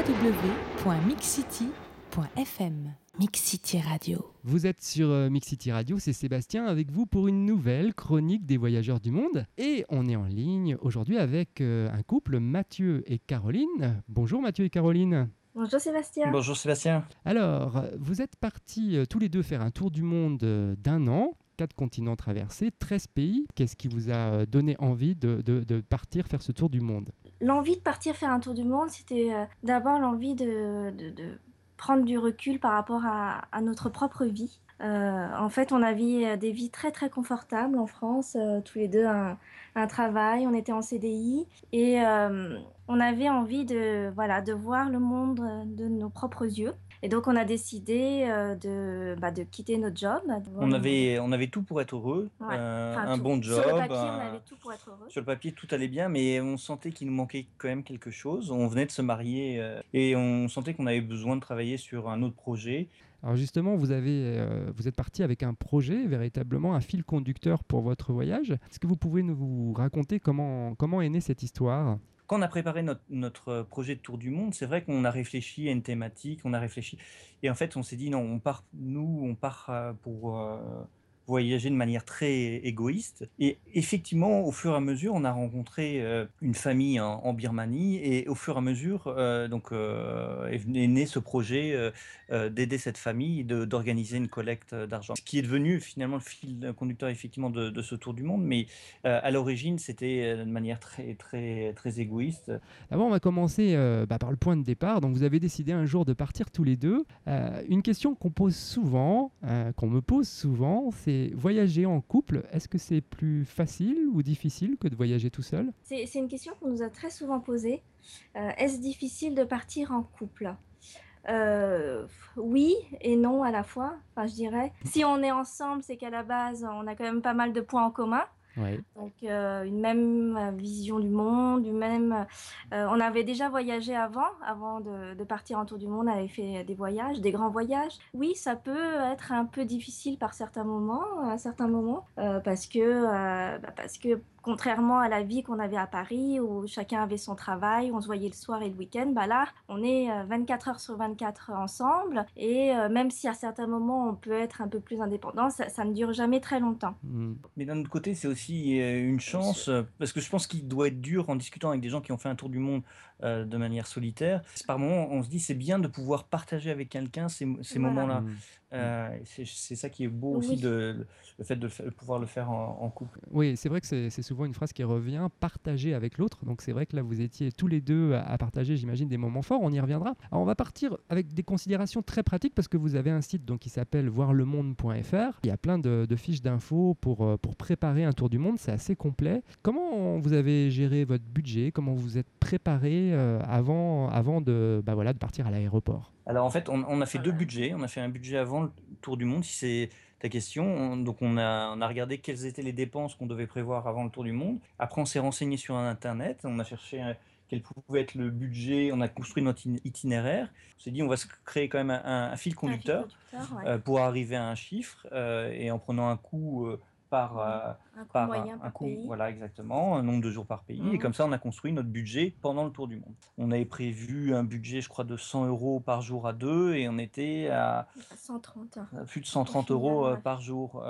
www.mixcity.fm. Mix City Radio. Vous êtes sur Mix City Radio, c'est Sébastien avec vous pour une nouvelle chronique des voyageurs du monde. Et on est en ligne aujourd'hui avec un couple, Mathieu et Caroline. Bonjour Mathieu et Caroline. Bonjour Sébastien. Bonjour Sébastien. Alors, vous êtes partis tous les deux faire un tour du monde d'un an, 4 continents traversés, 13 pays. Qu'est-ce qui vous a donné envie de partir faire ce tour du monde ? L'envie de partir faire un tour du monde, c'était d'abord l'envie de prendre du recul par rapport à notre propre vie. En fait, on avait des vies très très confortables en France, tous les deux un travail, on était en CDI et on avait envie de voir le monde de nos propres yeux. Et donc on a décidé de quitter notre job. On avait tout pour être heureux, bon job. Sur le papier, on avait tout pour être heureux. Sur le papier, tout allait bien, mais on sentait qu'il nous manquait quand même quelque chose. On venait de se marier et on sentait qu'on avait besoin de travailler sur un autre projet. Alors justement, vous êtes parti avec un projet, véritablement un fil conducteur pour votre voyage. Est-ce que vous pouvez nous raconter comment est née cette histoire ? Quand on a préparé notre projet de tour du monde, c'est vrai qu'on a réfléchi à une thématique, et en fait on s'est dit non, on part pour voyager de manière très égoïste. Et effectivement, au fur et à mesure, on a rencontré une famille en Birmanie, et au fur et à mesure, est né ce projet d'aider cette famille, d'organiser une collecte d'argent. Ce qui est devenu finalement le fil conducteur effectivement de ce tour du monde, mais à l'origine, c'était de manière très très très égoïste. D'abord, on va commencer par le point de départ. Donc, vous avez décidé un jour de partir tous les deux. Une question qu'on me pose souvent, c'est voyager en couple, est-ce que c'est plus facile ou difficile que de voyager tout seul ? C'est une question qu'on nous a très souvent posée. Est-ce difficile de partir en couple ? Oui et non à la fois. Enfin, je dirais. Si on est ensemble, c'est qu'à la base, on a quand même pas mal de points en commun. Ouais. Donc une même vision du monde, on avait déjà voyagé avant de partir en tour du monde, on avait fait des grands voyages. Oui, ça peut être un peu difficile à certains moments, parce que contrairement à la vie qu'on avait à Paris, où chacun avait son travail, on se voyait le soir et le week-end, là, on est 24 heures sur 24 ensemble, et même si à certains moments on peut être un peu plus indépendant, ça ne dure jamais très longtemps. Mais d'un autre côté, c'est aussi une chance, parce que je pense qu'il doit être dur en discutant avec des gens qui ont fait un tour du monde de manière solitaire. Par moments, on se dit c'est bien de pouvoir partager avec quelqu'un ces moments-là. C'est ça qui est beau aussi, le fait de pouvoir le faire en couple. Oui, c'est vrai que c'est souvent une phrase qui revient, partager avec l'autre. Donc c'est vrai que là, vous étiez tous les deux à partager, j'imagine, des moments forts. On y reviendra. Alors on va partir avec des considérations très pratiques parce que vous avez un site qui s'appelle voirlemonde.fr. Il y a plein de fiches d'infos pour préparer un tour du monde. C'est assez complet. Comment vous avez géré votre budget ? Comment vous êtes préparé avant de partir à l'aéroport ? Alors en fait, on a fait 2 budgets. On a fait un budget avant le tour du monde, si c'est ta question. Donc on a regardé quelles étaient les dépenses qu'on devait prévoir avant le tour du monde. Après, on s'est renseigné sur Internet. On a cherché quel pouvait être le budget. On a construit notre itinéraire. On s'est dit on va se créer quand même un fil conducteur, pour arriver à un chiffre, et en prenant un coût un coût pays. Voilà, exactement, un nombre de jours par pays. Et comme ça, on a construit notre budget pendant le tour du monde. On avait prévu un budget, je crois, de 100 € par jour à 2, et on était à 130. Plus de 130 € par jour.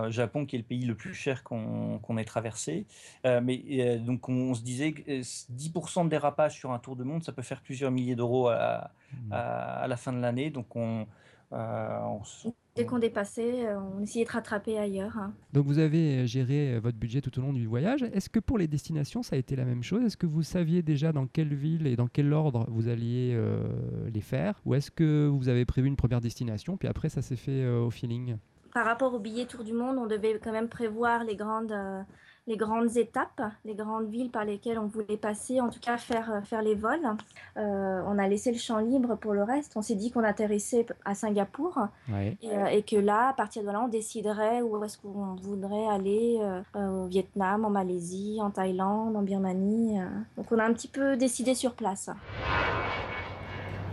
Japon, qui est le pays le plus cher qu'on ait traversé. Donc on se disait que 10% de dérapage sur un tour du monde, ça peut faire plusieurs milliers d'euros à la fin de l'année. Donc dès qu'on dépassait, on essayait de rattraper ailleurs. Donc vous avez géré votre budget tout au long du voyage. Est-ce que pour les destinations, ça a été la même chose ? Est-ce que vous saviez déjà dans quelle ville et dans quel ordre vous alliez les faire ? Ou est-ce que vous avez prévu une première destination, puis après ça s'est fait au feeling ? Par rapport au billet Tour du Monde, on devait quand même prévoir les grandes étapes, les grandes villes par lesquelles on voulait passer, en tout cas faire les vols. On a laissé le champ libre pour le reste. On s'est dit qu'on atterrissait à Singapour, et que là, à partir de là, on déciderait où est-ce qu'on voudrait aller, au Vietnam, en Malaisie, en Thaïlande, en Birmanie. Donc on a un petit peu décidé sur place.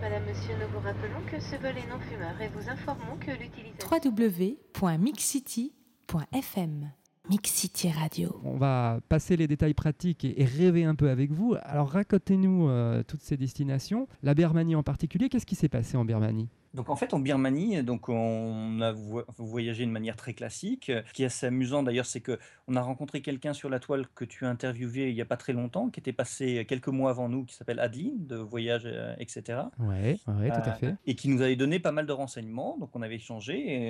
Madame, monsieur, nous vous rappelons que ce vol est non fumeur et vous informons que l'utilisation... www.mixcity.fm Mix City Radio. On va passer les détails pratiques et rêver un peu avec vous. Alors racontez-nous toutes ces destinations. La Birmanie en particulier, qu'est-ce qui s'est passé en Birmanie ? Donc en fait en Birmanie, donc on a voyagé de manière très classique. Ce qui est assez amusant d'ailleurs, c'est que on a rencontré quelqu'un sur la toile que tu as interviewé il y a pas très longtemps, qui était passé quelques mois avant nous, qui s'appelle Adeline de Voyage, etc. Ouais, tout à fait. Et qui nous avait donné pas mal de renseignements. Donc on avait échangé. Et,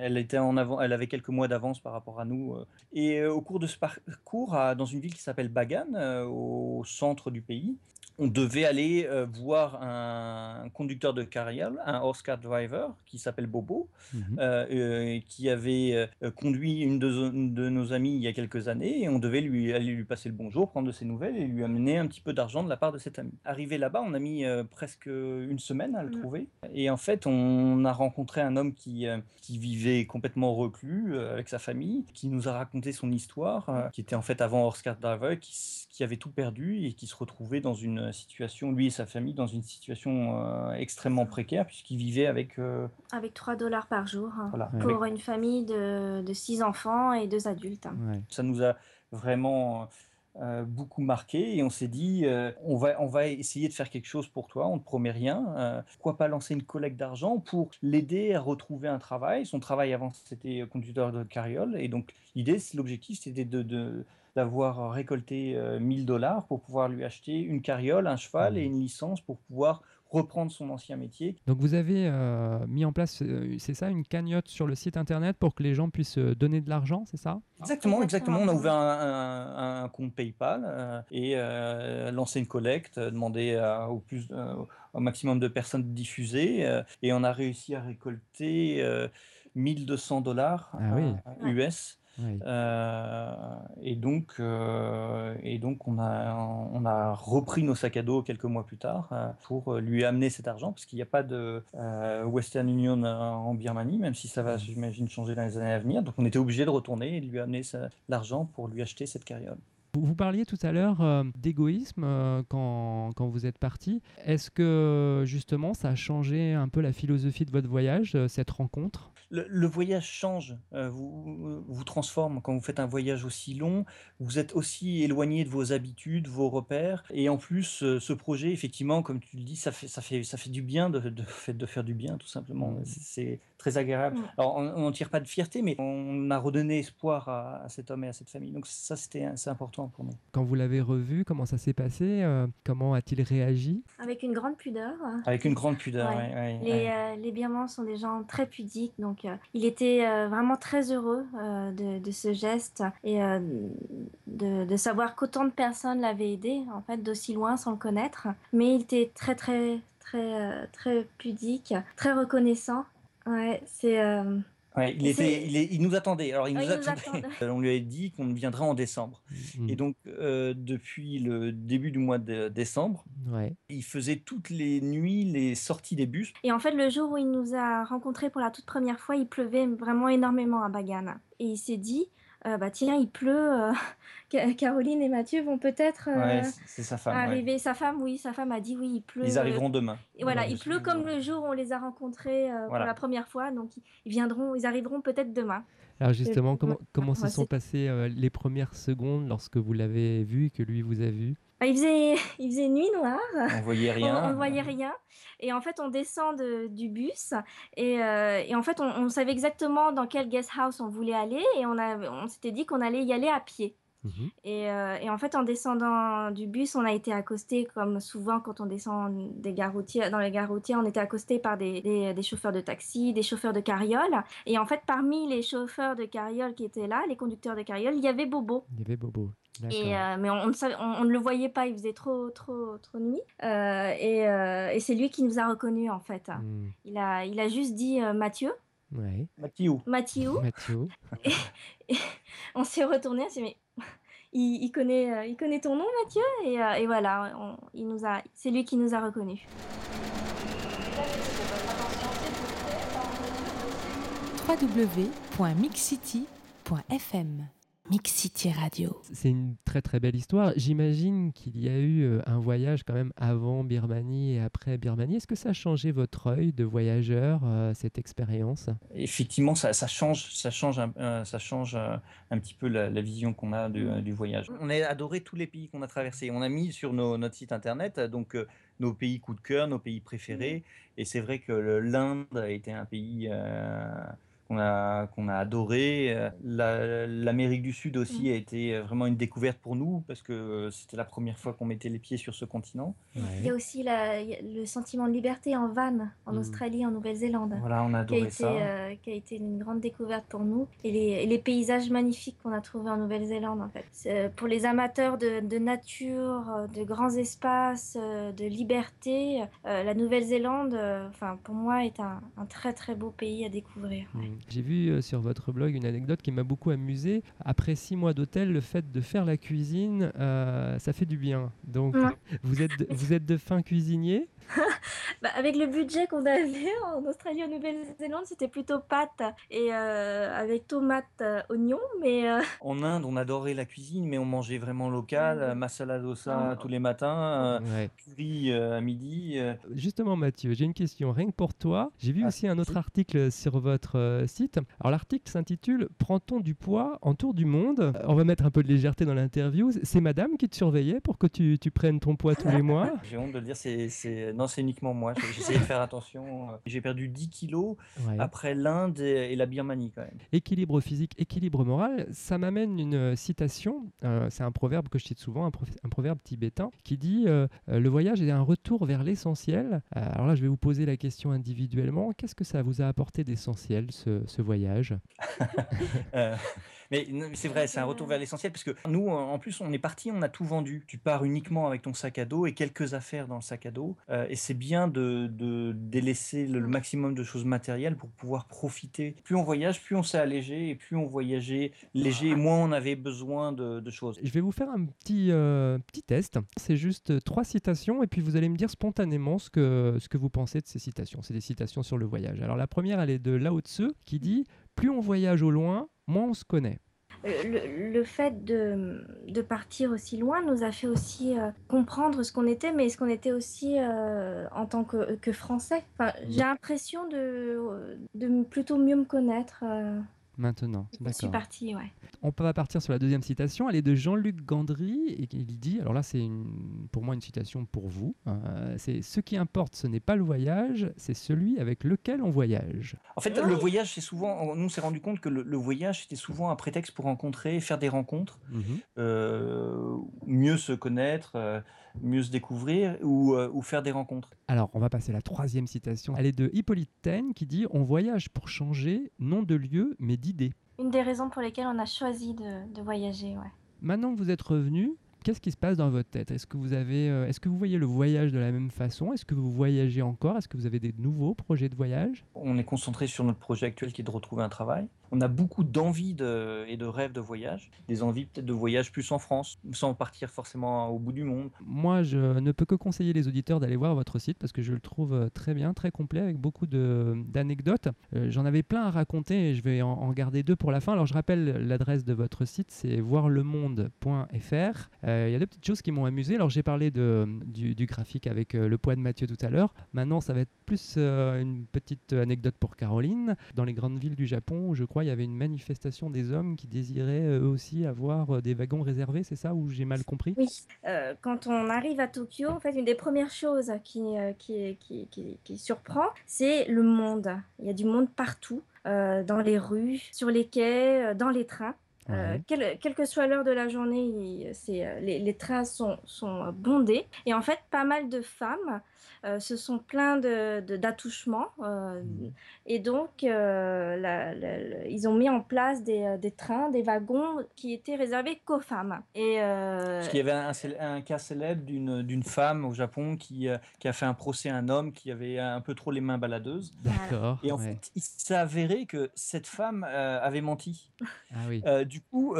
elle était en avant, elle avait quelques mois d'avance par rapport à nous. Et au cours de ce parcours, dans une ville qui s'appelle Bagan, au centre du pays, on devait aller voir un conducteur de carriole, un horse car driver qui s'appelle Bobo, qui avait conduit une de nos amies il y a quelques années, et on devait aller lui passer le bonjour, prendre de ses nouvelles et lui amener un petit peu d'argent de la part de cet ami. Arrivé là-bas, on a mis presque une semaine à le trouver, et en fait on a rencontré un homme qui vivait complètement reclus avec sa famille, qui nous a raconté son histoire, qui était en fait avant horse car driver, qui avait tout perdu et qui se retrouvait dans une situation, lui et sa famille, dans une situation extrêmement précaire, puisqu'il vivait avec... Avec $3 par jour, voilà, pour une famille de 6 enfants et 2 adultes. Ouais. Ça nous a vraiment beaucoup marqué, et on s'est dit on va essayer de faire quelque chose pour toi, on ne te promet rien, pourquoi pas lancer une collecte d'argent pour l'aider à retrouver un travail. Son travail avant, c'était conducteur de carriole, et donc l'objectif c'était d'avoir récolté $1000 pour pouvoir lui acheter une carriole, un cheval et une licence pour pouvoir reprendre son ancien métier. Donc vous avez mis en place, c'est ça, une cagnotte sur le site internet pour que les gens puissent donner de l'argent, c'est ça ? Exactement. On a ouvert un compte PayPal et lancé une collecte, demandé au maximum de personnes de diffuser, et on a réussi à récolter $1200 US. Oui. Et donc on a repris nos sacs à dos quelques mois plus tard pour lui amener cet argent, parce qu'il n'y a pas de Western Union en Birmanie, même si ça va, j'imagine, changer dans les années à venir. Donc on était obligé de retourner et de lui amener l'argent pour lui acheter cette carriole. Vous parliez tout à l'heure d'égoïsme quand vous êtes parti. Est-ce que justement ça a changé un peu la philosophie de votre voyage, cette rencontre ? Le voyage change, vous transforme. Quand vous faites un voyage aussi long, vous êtes aussi éloigné de vos habitudes, vos repères. Et en plus, ce projet, effectivement, comme tu le dis, ça fait du bien de faire du bien, tout simplement. C'est très agréable. Alors, on n'en tire pas de fierté, mais on a redonné espoir à cet homme et à cette famille. Donc ça, c'est important pour nous. Quand vous l'avez revu, comment ça s'est passé ? Comment a-t-il réagi ? Avec une grande pudeur. Avec une grande pudeur, Les Birmans sont des gens très pudiques, donc il était vraiment très heureux de ce geste et de savoir qu'autant de personnes l'avaient aidé, en fait, d'aussi loin sans le connaître. Mais il était très, très, très, très pudique, très reconnaissant. Ouais, c'est... il nous attendait. Alors, il nous attendait. On lui avait dit qu'on viendrait en décembre. Et donc, depuis le début du mois de décembre, il faisait toutes les nuits les sorties des bus. Et en fait, le jour où il nous a rencontrés pour la toute première fois, il pleuvait vraiment énormément à Bagan. Et il s'est dit... tiens, il pleut, Caroline et Mathieu vont peut-être c'est sa femme, arriver. Sa femme a dit oui, il pleut. Ils arriveront demain. Et voilà, il pleut comme le jour où on les a rencontrés pour la première fois, donc ils arriveront peut-être demain. Alors justement, comment se sont passées les premières secondes lorsque vous l'avez vu et que lui vous a vu ? Il faisait nuit noire. On voyait rien. On voyait rien. Et en fait, on descend du bus et en fait, on savait exactement dans quel guest house on voulait aller et on s'était dit qu'on allait y aller à pied. Et en fait, en descendant du bus, on a été accosté, comme souvent quand on descend dans les gares routières, on était accosté par des chauffeurs de taxi, des chauffeurs de carriole. Et en fait, parmi les chauffeurs de carriole qui étaient là, les conducteurs de carriole, il y avait Bobo. Mais on ne le voyait pas, il faisait trop nuit. Et c'est lui qui nous a reconnus, en fait. Il a juste dit Mathieu. Ouais. Mathieu. Et on s'est retourné, on s'est dit, mais il connaît ton nom, Mathieu, et voilà, c'est lui qui nous a reconnus. www.mixcity.fm Mix City Radio. C'est une très très belle histoire. J'imagine qu'il y a eu un voyage quand même avant Birmanie et après Birmanie. Est-ce que ça a changé votre œil de voyageur, cette expérience? Effectivement, ça change, ça change un petit peu la vision qu'on a du voyage. On a adoré tous les pays qu'on a traversés. On a mis sur notre site internet donc nos pays coup de cœur, nos pays préférés. Et c'est vrai que l'Inde a été un pays qu'on a adoré. L'Amérique du Sud aussi a été vraiment une découverte pour nous parce que c'était la première fois qu'on mettait les pieds sur ce continent. Il y a aussi le sentiment de liberté en van, en Australie, en Nouvelle-Zélande, Voilà, on a adoré ça. qui a été une grande découverte pour nous. Et les paysages magnifiques qu'on a trouvés en Nouvelle-Zélande, en fait. Pour les amateurs de nature, de grands espaces, de liberté, la Nouvelle-Zélande, pour moi, est un très très beau pays à découvrir. Ouais. J'ai vu sur votre blog une anecdote qui m'a beaucoup amusé. Après 6 mois d'hôtel, le fait de faire la cuisine, ça fait du bien. Donc, vous êtes de fin cuisinier? Avec le budget qu'on avait en Australie et en Nouvelle-Zélande, c'était plutôt pâtes et avec tomates, oignons, mais En Inde, on adorait la cuisine, mais on mangeait vraiment local, masala dosa tous les matins, curry à midi. Justement, Mathieu, j'ai une question rien que pour toi. J'ai vu aussi un autre article sur votre site. Alors, l'article s'intitule « Prend-on du poids en tour du monde ?» On va mettre un peu de légèreté dans l'interview. C'est madame qui te surveillait pour que tu prennes ton poids tous les mois? J'ai honte de le dire, non, c'est uniquement moi. J'ai essayé de faire attention. J'ai perdu 10 kilos après l'Inde et la Birmanie quand même. Équilibre physique, équilibre moral, ça m'amène une citation. C'est un proverbe que je cite souvent, un proverbe tibétain qui dit le voyage est un retour vers l'essentiel. Alors là, je vais vous poser la question individuellement. Qu'est-ce que ça vous a apporté d'essentiel, ce voyage? Mais c'est vrai, c'est un retour vers l'essentiel parce que nous, en plus, on est parti, on a tout vendu. Tu pars uniquement avec ton sac à dos et quelques affaires dans le sac à dos. Et c'est bien de délaisser le maximum de choses matérielles pour pouvoir profiter. Plus on voyage, plus on s'est allégé et plus on voyageait léger, et moins on avait besoin de choses. Je vais vous faire un petit test. C'est juste 3 citations et puis vous allez me dire spontanément ce que vous pensez de ces citations. C'est des citations sur le voyage. Alors la première, elle est de Lao Tzu qui dit « Plus on voyage au loin, moins on se connaît ». Le fait de partir aussi loin nous a fait aussi comprendre ce qu'on était, mais ce qu'on était aussi en tant que Français. J'ai l'impression de plutôt mieux me connaître. Maintenant, Je suis partie, ouais. On va partir sur la deuxième citation. Elle est de Jean-Luc Gandry et il dit, alors là c'est pour moi une citation pour vous, c'est « Ce qui importe, ce n'est pas le voyage, c'est celui avec lequel on voyage ». En fait, le voyage, c'est souvent, nous on s'est rendu compte que le voyage c'était souvent un prétexte pour rencontrer, faire des rencontres, mieux se connaître, mieux se découvrir ou faire des rencontres. Alors, on va passer à la troisième citation. Elle est de Hippolyte Taine qui dit « On voyage pour changer, non de lieu, mais d'idées ». Une des raisons pour lesquelles on a choisi de voyager, ouais. Maintenant que vous êtes revenu, qu'est-ce qui se passe dans votre tête? Est-ce que vous voyez le voyage de la même façon? Est-ce que vous voyagez encore? Est-ce que vous avez des nouveaux projets de voyage? On est concentré sur notre projet actuel qui est de retrouver un travail. On a beaucoup d'envies et de rêves de voyage, des envies peut-être de voyage plus en France, sans partir forcément au bout du monde. Moi, je ne peux que conseiller les auditeurs d'aller voir votre site parce que je le trouve très bien, très complet, avec beaucoup d'anecdotes. J'en avais plein à raconter et je vais en garder 2 pour la fin. Alors, je rappelle l'adresse de votre site, c'est voirlemonde.fr. Il y a 2 petites choses qui m'ont amusé. Alors, j'ai parlé du graphique avec le poids de Mathieu tout à l'heure. Maintenant, ça va être plus une petite anecdote pour Caroline. Dans les grandes villes du Japon, je crois, il y avait une manifestation des hommes qui désiraient eux aussi avoir des wagons réservés, c'est ça, ou j'ai mal compris? Oui, quand on arrive à Tokyo, en fait, une des premières choses qui surprend, c'est le monde. Il y a du monde partout, dans les rues, sur les quais, dans les trains. Quelle que soit l'heure de la journée, les trains sont bondés. Et en fait, pas mal de femmes se sont plaints d'attouchements. Et donc, ils ont mis en place des trains, des wagons qui étaient réservés qu'aux femmes. Parce qu'il y avait un cas célèbre d'une femme au Japon qui a fait un procès à un homme qui avait un peu trop les mains baladeuses. D'accord. Et en fait, il s'est avéré que cette femme avait menti. Ah oui. du coup,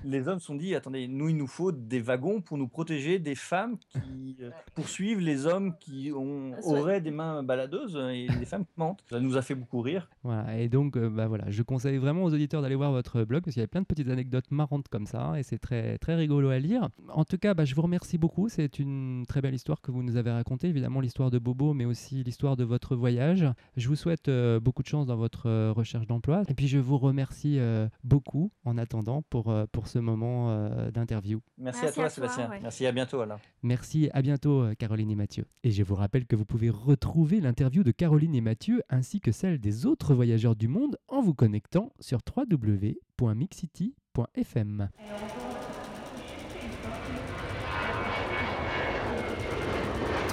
les hommes se sont dit: «Attendez, nous, il nous faut des wagons pour nous protéger des femmes qui, poursuivent les hommes qui auraient des mains baladeuses et des femmes qui mentent». Ça nous a fait beaucoup rire. Voilà, et donc voilà, je conseille vraiment aux auditeurs d'aller voir votre blog parce qu'il y a plein de petites anecdotes marrantes comme ça et c'est très, très rigolo à lire. En tout cas, je vous remercie beaucoup. C'est une très belle histoire que vous nous avez racontée, évidemment l'histoire de Bobo, mais aussi l'histoire de votre voyage. Je vous souhaite beaucoup de chance dans votre recherche d'emploi et puis je vous remercie beaucoup en attendant pour ce moment d'interview. Merci à toi, Sébastien. ouais. Merci, à bientôt alors. Merci, à bientôt Caroline et Mathieu. Et je vous rappelle que vous pouvez retrouver l'interview de Caroline et Mathieu ainsi que celle des autres voyageurs du monde en vous connectant sur www.mixcity.fm.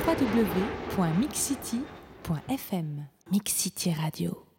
www.mixcity.fm Mix City Radio.